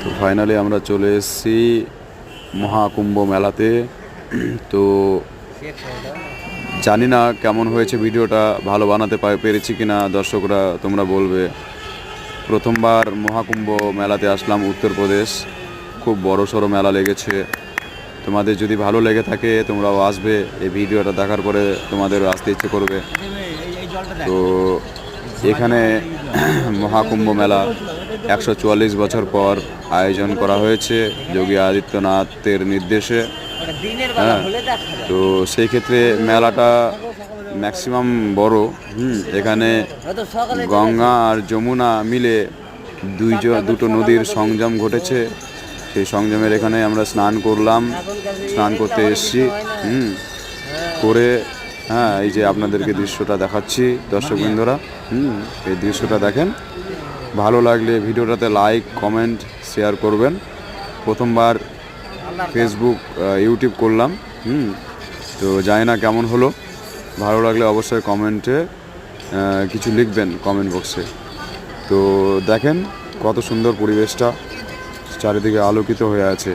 তো ফাইনালি আমরা চলে এসেছি মহাকুম্ভ মেলাতে। তো জানি না কেমন হয়েছে ভিডিওটা, ভালো বানাতে পেরেছি কিনা, দর্শকরা তোমরা বলবে। প্রথমবার মহাকুম্ভ মেলাতে আসলাম উত্তরপ্রদেশ, খুব বড় সড়ো মেলা লেগেছে। তোমাদের যদি ভালো লেগে থাকে তোমরাও আসবে, এই ভিডিওটা দেখার পরে তোমাদের আসতে ইচ্ছে করবে। তো এখানে মহাকুম্ভ মেলা 144 বছর পর আয়োজন করা হয়েছে যোগী আদিত্যনাথের নির্দেশে। হ্যাঁ, তো সেই ক্ষেত্রে মেলাটা ম্যাক্সিমাম বড়। এখানে গঙ্গা আর যমুনা মিলে দুটো নদীর সংযম ঘটেছে। সেই সংযমের এখানে আমরা স্নান করতে এসেছি। করে এই যে আপনাদেরকে দৃশ্যটা দেখাচ্ছি দর্শকবৃন্দরা। এই দৃশ্যটা দেখেন, ভালো লাগলে ভিডিওটাতে লাইক কমেন্ট শেয়ার করবেন। প্রথমবার ফেসবুক ইউটিউব করলাম, তো জানি না কেমন হলো। ভালো লাগলে অবশ্যই কমেন্টে কিছু লিখবেন কমেন্ট বক্সে। তো দেখেন কত সুন্দর পরিবেশটা, চারিদিকে আলোকিত হয়ে আছে।